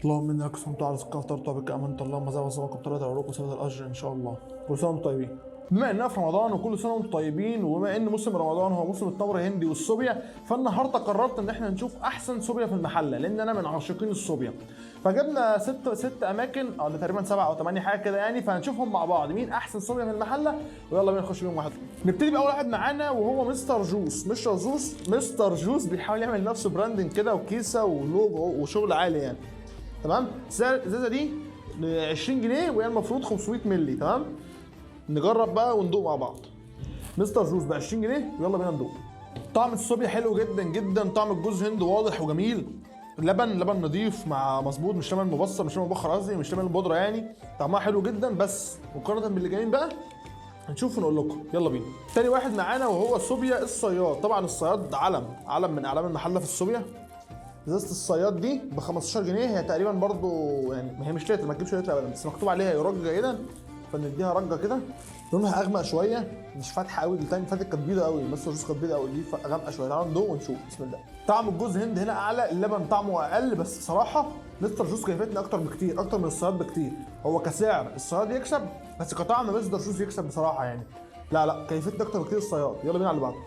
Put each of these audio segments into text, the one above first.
اللهم انك صمت على رزقك وافطرت بك امنت، اللهم زاد وصومك وابتلت العروق وسبت الاجر ان شاء الله. كل سنه وانتم طيبين. بما اننا في رمضان وكل سنه وانتم طيبين، وبما ان موسم رمضان هو موسم التمر الهندي والصوبيا، فالنهارده قررت ان احنا نشوف احسن صوبيا في المحله، لان انا من عاشقين الصوبيا. فجبنا ست اماكن او تقريبا 7 أو 8 حاجه كده يعني، فهنشوفهم مع بعض مين احسن صوبيا في المحله، ويلا بينا نخش بيهم واحد. نبتدي باول واحد معانا وهو مستر جوس. مستر جوس بيحاول يعمل نفسه براندنج كده وكيسه ولوجو وشغل عالي يعني. تمام. سعر الازازه دي 20 جنيه وهي المفروض 500 مللي. تمام. نجرب بقى وندوق مع بعض. مستر جوس ب 20 جنيه ويلا بينا ندوق. طعم الصوبيا حلو جدا جدا، طعم الجوز هند واضح وجميل. لبن نضيف مع مظبوط، مش لبن مبصر، مش لبن مبخر قصدي، مش لبن بودره يعني. طعمها حلو جدا، بس مقارنه باللي جايين بقى هنشوف ونقول لكم. يلا بينا. تاني واحد معانا وهو صوبيا الصياد. طبعا الصياد علم من اعلام المحله في الصوبيا. ازازه الصياد دي ب 15 جنيه، هي تقريبا برضو يعني هي مش لتر، ما تجيبش لتر ابدا، بس مكتوب عليها يرج جيدا، فنديها رجه كده. لونها اغمق شويه، مش فاتحه قوي. الثاني فاتت كانت بيضه قوي، بس الجوز كانت بيضه قوي، دي غامقه شويه. تعالوا ندوق ونشوف. بسم الله. طعم الجوز هند هنا اعلى، اللبن طعمه اقل، بس بصراحه مستر جوز كيفتني اكتر بكتير، اكتر من الصياد بكتير. هو كسعر الصياد يكسب، بس كطعم مستر جوز يكسب بصراحه يعني. لا كيفتني اكتر بكتير الصياد. يلا بينا على اللي بعده.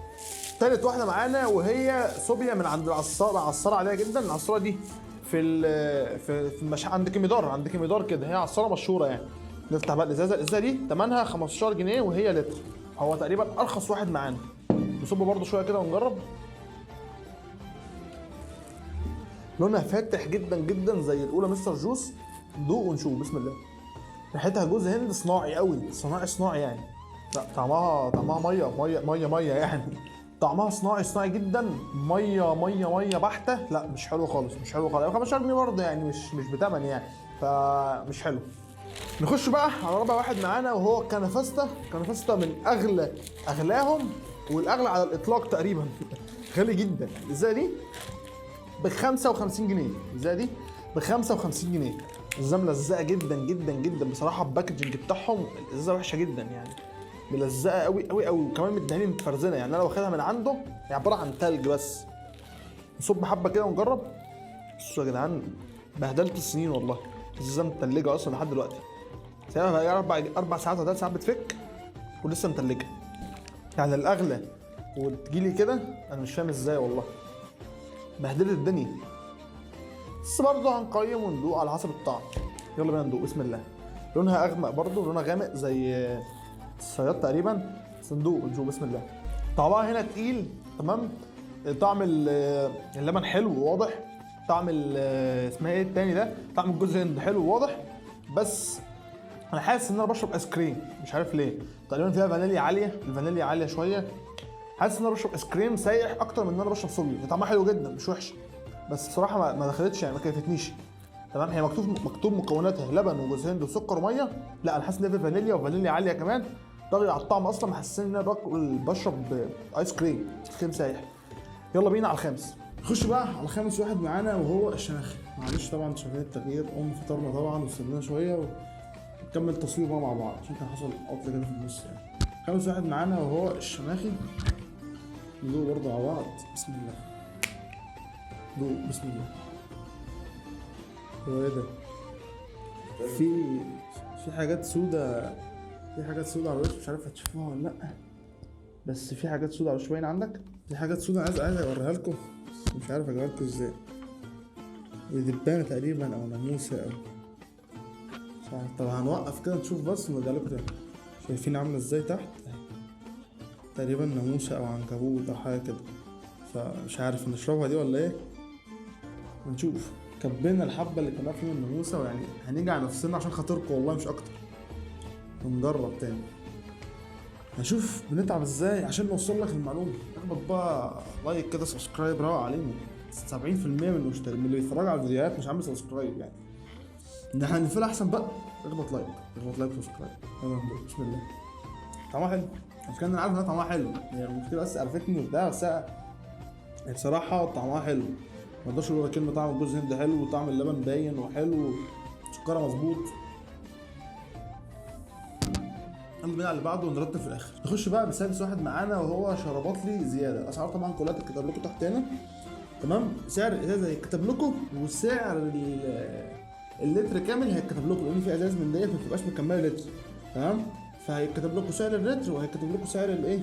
تالت واحده معانا وهي صوبيا من عند العصاره، عصاره عاديه جدا. العصاره دي في عند كيميدار كده، هي عصاره مشهوره يعني. نفتح بقى الازازه دي ثمنها 15 جنيه وهي لتر. هو تقريبا ارخص واحد معانا. نصب برده شويه كده ونجرب. لونها فاتح جدا جدا زي الاولى مستر جوس. ندوق ونشوف. بسم الله. ريحتها جوز هند صناعي قوي، صناعي يعني. لا طعمها ميه يعني. طعمها صناعي جدا. ميه بحته. لا مش حلو خالص، مش حلو خالص. 15 جنيه برضه يعني مش بتمن يعني، فمش حلو. نخش بقى على رابع واحد معانا وهو كانافاستا من اغلاهم والاغلى على الاطلاق تقريبا. غالي جدا. الازازه دي ب 55 جنيه. الازازه دي ب 55 جنيه. الازازه ملزقه جدا جدا جدا بصراحه. الباكجنج بتاعهم الازازه وحشه جدا يعني، ملزقه قوي قوي قوي، وكمان مدهاني متفرزنه يعني. انا لو واخدها من عنده هي عباره عن تلج بس. نصب حبه كده ونجرب. بصوا يا جدعان، بهدلت السنين والله. الازازه متلجه اصلا لحد دلوقتي. سايبها بقى 4 ساعات ولا 3 ساعات بتفك ولسه متلجه يعني. الاغلى وتجيلي كده، انا مش فاهم ازاي والله. بهدلت الدنيا. بس برضه هنقيم وندوق على حسب الطعم. يلا بينا ندوق. بسم الله. لونها اغمق برضه، لونها غامق زي الصياد تقريبا. صندوق ونشوف. بسم الله. طعمها هنا تقيل. تمام. طعم اللبن حلو وواضح. طعم اسمها ايه التاني ده، طعم الجوز هند حلو وواضح. بس انا حاسس ان انا بشرب ايس كريم، مش عارف ليه. تقريبا فيها فانيليا عاليه، الفانيليا عاليه شويه. حاسس ان انا بشرب ايس كريم سايح اكتر من ان انا بشرب صوبيا. طعمها حلو جدا مش وحش، بس بصراحه ما دخلتش يعني، ما كيفتنيش. تمام. هي مكتوب مكوناتها لبن وجوز هند وسكر وميه. لا انا حاسس ان فيها فانيليا وفانيليا عاليه كمان. طاغي على الطعم اصلا، محسسني ان انا بشرب ايس كريم سايح. يلا بينا على الخامس. نخش بقى على خامس واحد معانا وهو الشماخي. معلش طبعا شغالين التغيير، فطرنا طبعا واستنينا شويه ونكمل تصوير بقى مع بعض عشان كان حصل عطل كده في النص يعني. خامس واحد معانا وهو الشماخي. ندوق برضه على بعض. بسم الله. دوق. بسم الله. هو ايه ده؟ في حاجات سودة، على الوش، مش عارف هتشوفوها ولا لا، بس في حاجات سودة على الوش باين عندك. في حاجات سودة عايز اوريها لكم، مش عارف اجيبها لكم ازاي. دبانة تقريبا او ناموسة او مش عارف. طب هنوقف كده نشوف بس ونرجع لكم تاني. شايفين عاملة ازاي تحت؟ تقريبا ناموسة او عنكبوت او حاجة كده، فمش عارف نشربها دي ولا ايه. ونشوف. كبينا الحبة اللي كنا فيهم الناموسة، ويعني هنيجي على نفسنا عشان خاطركم والله مش اكتر. ونجرب تاني هنشوف بنتعب ازاي عشان نوصل لك المعلومه. اخبط بقى لايك كده، سبسكرايب روق علينا. 70% من اللي بيتفرجوا على الفيديوهات مش عامل سبسكرايب يعني. ان احنا نقفل احسن بقى. اخبط لايك وسبسكرايب. يلا بسم الله. طعمها حلو. مش كان انا عارف انها طعمها حلو يعني، المشكله بس عرفتني وبتاع، بس بصراحه طعمها حلو. ما اقدرش اقول كلمه طعم الجوز هند حلو، وطعم اللبن باين وحلو، سكرها مظبوط. يلا بينا على اللي بعده ونرتب في الاخر. نخش بقى بسادس واحد معانا وهو شربات لي زياده. الاسعار طبعا كلها تتكتب لكم تحت هنا. تمام. سعر الازازه يتكتب لكم، وسعر اللتر كامل هيتكتب لكم، لان في ازاز من ديت ما بتبقاش مكمله لتر، تمام؟ فهيتكتب لكم سعر اللتر وهيتكتب لكم سعر الايه،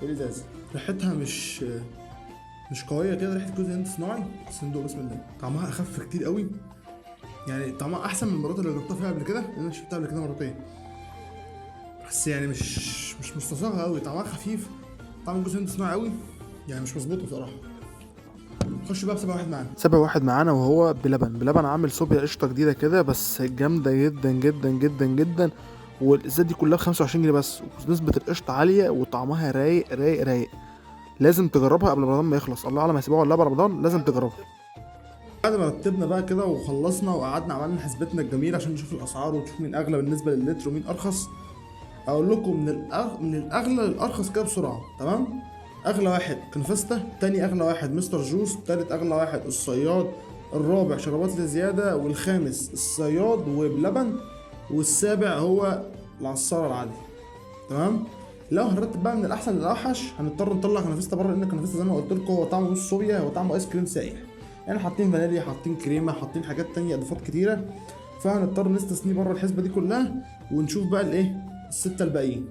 الازاز. ريحتها مش قويه كده، ريحه جوز هند صناعي. صندوق بسم الله. طعمها اخف كتير قوي، يعني طعمها احسن من المرات اللي جربتها فيها قبل كده، لان انا شربتها قبل كده مرتين، بس يعني مش مستصاغه قوي، طعمها خفيف. طعم جوز هند صناعي قوي، يعني مش مظبوط بصراحه. نخش بقى بسبب واحد معانا. سبب واحد معانا وهو بلبن عامل صوبيا قشطه جديده كده، بس جامده جدا جدا جدا جدا. والازازه دي كلها ب25 جنيه بس، ونسبه القشطه عاليه وطعمها رايق رايق رايق. لازم تجربها قبل رمضان ما يخلص، الله اعلم هيسيبوها ولا لا، بعد رمضان لازم تجربها. بعد ما رتبنا بقى كده وخلصنا وقعدنا عملنا حسبتنا الجميله عشان نشوف الاسعار ونشوف مين اغلى بالنسبه لللتر ومين ارخص. اقول لكم من الاغلى للارخص كده بسرعه، تمام؟ اغلى واحد كنفستا، تاني اغلى واحد مستر جوس، تالت اغلى واحد الصياد، الرابع شربات زياده، والخامس الصياد وبلبن، والسابع هو العصاره العادي، تمام؟ لو هنرتب بقى من الاحسن للاوحش هنضطر نطلع كنفستا بره، لان الكنفستا زي ما قلت لكم هو طعمه نص صوبيا، هو طعمه ايس كريم سايح، يعني حاطين فانيليا، حاطين كريمه، حاطين حاجات تانية اضافات كتيره، فهنضطر نستثنيه بره الحسبه دي كلها ونشوف بقى الايه، السته الباقيين.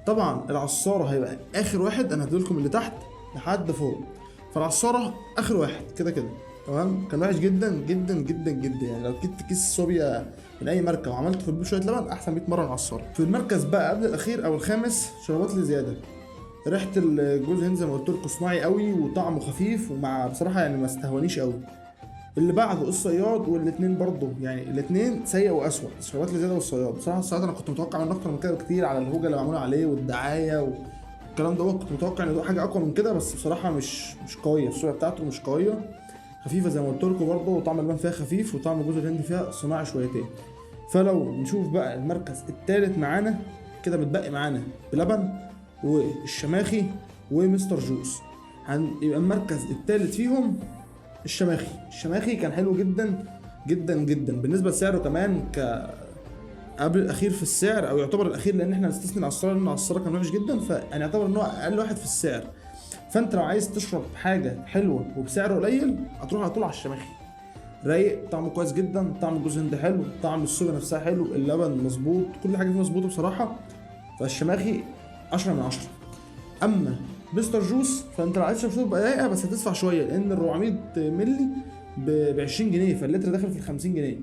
طبعا العصاره هيبقى اخر واحد، انا هديلكم اللي تحت لحد فوق، فالعصاره اخر واحد كده كده، تمام؟ كان وحش جدا جدا جدا جدا، يعني لو جبت كيس صوبيا من اي ماركه وعملت في البيت شويه لبن احسن 100 مره من العصاره. في المركز بقى قبل الاخير او الخامس شربات زياده، ريحه الجوز هند زي ما قلت لكم صناعي قوي وطعمه خفيف، ومع بصراحه يعني ما استهونيش قوي. اللي بعده الصياد، والاثنين برضه يعني الاثنين سيء واسوء، الشربات زياده والصياد. بصراحه الصياد انا كنت متوقع منه اكتر من كده بكتير، على الهوجه اللي معموله عليه والدعايه والكلام دوت، كنت متوقع ان ده حاجه اقوى من كده، بس بصراحه مش قويه، الصويا بتاعته مش قويه، خفيفه زي ما قلت لكم برضه، وطعم اللبن فيها خفيف، وطعم جوز الهند فيها صناعي شويتين. فلو نشوف بقى المركز الثالث معانا كده، متبقي معانا بلبن والشماخي ومستر جوس. يبقى المركز الثالث فيهم الشماخي كان حلو جدا جدا جدا بالنسبه لسعره كمان، قبل الاخير في السعر، او يعتبر الاخير، لان احنا نستثني العصاره لان العصاره كان وحش جدا، فيعني يعتبر ان هو اقل واحد في السعر. فانت لو عايز تشرب حاجه حلوه وبسعر قليل هتروح على طول على الشماخي، رايق، طعمه كويس جدا، طعم الجوز هند حلو، طعم الصوبيا نفسها حلو، اللبن مظبوط، كل حاجه فيه مظبوطه بصراحه، فالشماخي 10 من 10. اما مستر جوس فانت لو عايز تشرب شوربه رايقه بس هتدفع شويه، لان ال 400 مللي ب 20 جنيه، فاللتر داخل في 50 جنيه.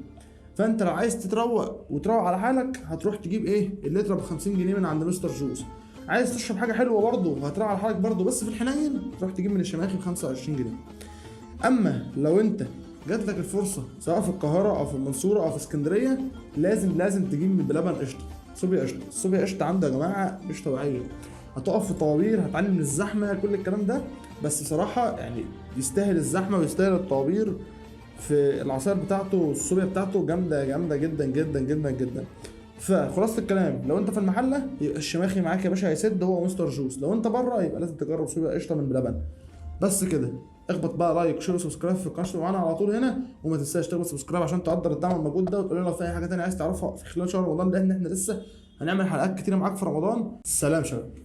فانت لو عايز تروق على حالك هتروح تجيب ايه، اللتر ب 50 جنيه من عند مستر جوس. عايز تشرب حاجه حلوه برضه وهتروق على حالك برضه بس في الحنين، تروح تجيب من الشماخي ب 25 جنيه. اما لو انت جات لك الفرصه سواء في القاهره او في المنصوره او في اسكندريه، لازم تجيب من بلبن قشطه، صوبيا قشطه. الصوبيا قشطه عنده يا جماعه مش طبيعيه، هتقف في طوابير، هتعاني من الزحمه، كل الكلام ده، بس بصراحه يعني يستاهل الزحمه ويستاهل الطوابير. في العصائر بتاعته الصوبيا بتاعته جامده جامده جدا جدا جدا جدا. فخلاصه الكلام، لو انت في المحله يبقى الشماخي معاك يا باشا هيسد، هو مستر جوس. لو انت بره يبقى لازم تجرب صوبيا قشطه من بلبن. بس كده، اخبط بقى لايك شير وسبسكرايب في القناه معانا على طول هنا، وما تنساش تخبط سبسكرايب عشان تقدر الدعم الموجود ده، وتقول لنا لو في اي حاجه ثانيه عايز تعرفها في خلال شهر رمضان، لان احنا لسه هنعمل حلقات كتيره معاك في رمضان. سلام شباب.